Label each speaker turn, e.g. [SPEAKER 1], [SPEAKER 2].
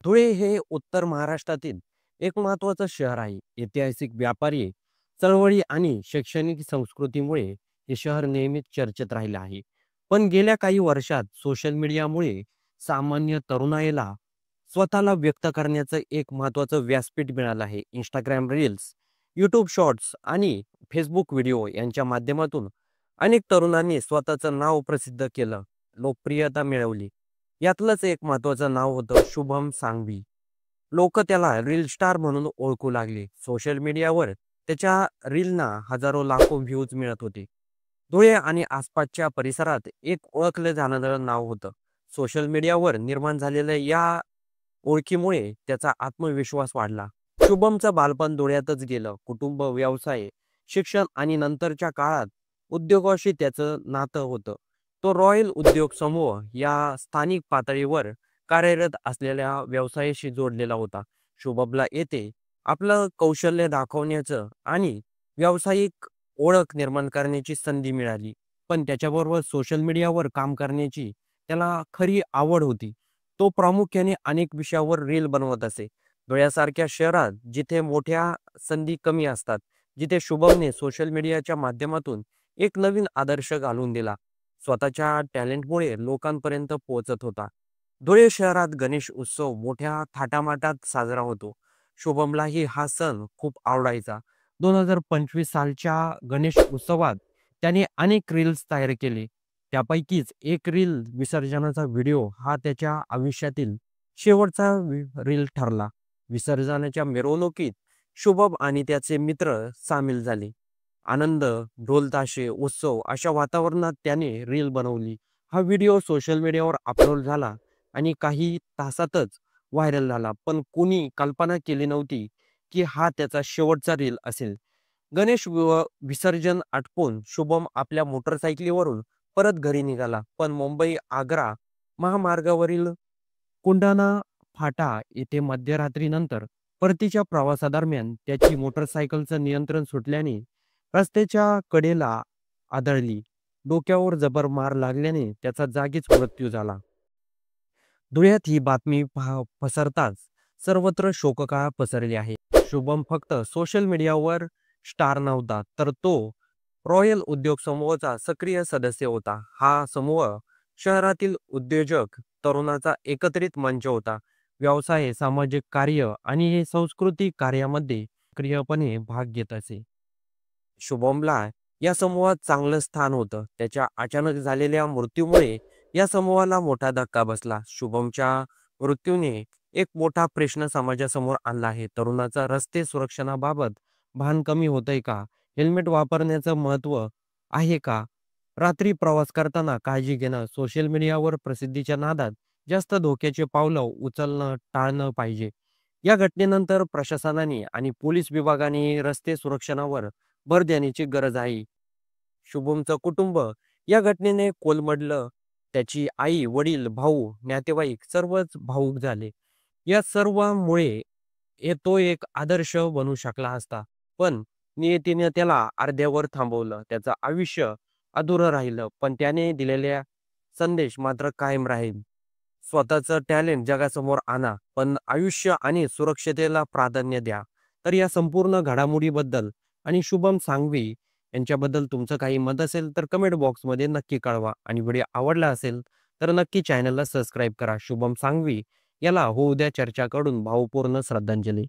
[SPEAKER 1] धुळे हे उत्तर महाराष्ट्रातील एक महत्त्वाचं शहर आहे. ऐतिहासिक, व्यापारी, चळवळी आणि शैक्षणिक संस्कृतीमुळे हे शहर नेहमीच चर्चेत राहिले आहे. पण गेल्या काही वर्षात सोशल मीडियामुळे सामान्य तरुणाईला स्वतःला व्यक्त करण्याचं एक महत्त्वाचं व्यासपीठ मिळालं आहे. Instagram रील्स, YouTube शॉर्ट्स आणि Facebook व्हिडिओ यांच्या माध्यमातून अनेक तरुणांनी स्वतःचं नाव प्रसिद्ध केलं, लोकप्रियता मिळवली. यातलंच एक महत्त्वाचं नाव होतं शुभम सांघवी. लोक त्याला रील स्टार म्हणून ओळखू लागले. सोशल मीडियावर त्याच्या रीलना हजारो लाखो व्ह्यूज मिळत होते. धुळे आणि आसपासच्या परिसरात एक ओळखलं जाणारं नाव होतं. सोशल मीडियावर निर्माण झालेल्या या ओळखीमुळे त्याचा आत्मविश्वास वाढला. शुभमचं बालपण धुळ्यातच गेलं. कुटुंब, व्यवसाय, शिक्षण आणि नंतरच्या काळात उद्योगाशी त्याचं नातं होतं. तो रॉयल उद्योग समूह या स्थानिक पातळीवर कार्यरत असलेल्या व्यवसायाशी जोडलेला होता. शुभमला येथे आपलं कौशल्य दाखवण्याचं आणि व्यावसायिक ओळख निर्माण करण्याची संधी मिळाली. पण त्याच्याबरोबर सोशल मीडियावर काम करण्याची त्याला खरी आवड होती. तो प्रामुख्याने अनेक विषयावर रील बनवत असे. धुळ्यासारख्या शहरात जिथे मोठ्या संधी कमी असतात, जिथे शुभमने सोशल मीडियाच्या माध्यमातून एक नवीन आदर्श घालून दिला. स्वतःच्या टॅलेंटमुळे लोकांपर्यंत पोहोचत होता. धुळे शहरात गणेश उत्सव मोठ्या थाटामाटात साजरा होतो. शुभमलाही हा सण खूप आवडायचा. 2025 सालच्या गणेश उत्सवात त्याने अनेक रील्स तयार केले. त्यापैकीच एक रील विसर्जनाचा व्हिडिओ हा त्याच्या आयुष्यातील शेवटचा रील ठरला. विसर्जनाच्या मिरवणुकीत शुभम आणि त्याचे मित्र सामील झाले. आनंद, ढोल-ताशे, उत्सव अशा वातावरणात त्याने रील बनवली. हा व्हिडिओ सोशल मीडियावर अपलोड झाला आणि काही तासातच व्हायरल झाला. पण कुणी कल्पना केली नव्हती की हा त्याचा शेवटचा रील असेल. गणेश विसर्जन आटपून शुभम आपल्या मोटरसायकलीवरून परत घरी निघाला. पण मुंबई-आग्रा महामार्गावरील कुंडाणा फाटा येथे मध्यरात्रीनंतर परतीच्या प्रवासादरम्यान त्याची मोटरसायकलचं नियंत्रण सुटल्याने रस्त्याच्या कडेला आदळली. डोक्यावर जबर मार लागल्याने त्याचा जागीच मृत्यू झाला. धुळ्यात ही बातमी पसरताच सर्वत्र शोककळा पसरली आहे. शुभम फक्त सोशल मीडियावर स्टार नव्हता, तर तो रॉयल उद्योग समूहाचा सक्रिय सदस्य होता. हा समूह शहरातील उद्योजक तरुणाचा एकत्रित मंच होता. व्यवसाय, सामाजिक कार्य आणि सांस्कृतिक कार्यामध्ये सक्रियपणे भाग घेत असे. शुभमला या समूहात चांगलं स्थान होतं. त्याच्या अचानक झालेल्या मृत्यूमुळे या समूहाला मोठा धक्का बसला. शुभमच्या मृत्यूने एक मोठा प्रश्न समाजासमोर आणला आहे. तरुणाचा रस्ते सुरक्षणाबाबत भान कमी होतंय का? हेल्मेट वापरण्याचं महत्त्व आहे का? रात्री प्रवास करताना काळजी घेणं. सोशल मीडियावर प्रसिद्धीच्या नादात जास्त धोक्याचे पावलं उचलणं टाळणं पाहिजे. या घटनेनंतर प्रशासनाने आणि पोलीस विभागाने रस्ते सुरक्षणावर भर देण्याची गरज आहे. शुभमचं कुटुंब या घटनेने कोलमडलं. त्याची आई, वडील, भाऊ, नातेवाईक सर्वच भावूक झाले. या सर्वांमुळे तो एक आदर्श बनू शकला असता. पण नियतीने त्याला अर्ध्यावर थांबवलं. त्याचं आयुष्य अधुरं राहिलं. पण त्याने दिलेला संदेश मात्र कायम राहील. स्वतःचं टॅलेंट जगासमोर आणा, पण आयुष्य आणि सुरक्षतेला प्राधान्य द्या. तर या संपूर्ण घडामोडीबद्दल आणि शुभम सांघवी यांच्याबद्दल तुमचं काही मत असेल तर कमेंट बॉक्समध्ये नक्की कळवा. आणि व्हिडिओ आवडला असेल तर नक्की चॅनलला सबस्क्राईब करा. शुभम सांघवी याला होऊ द्या चर्चाकडून भावपूर्ण श्रद्धांजली.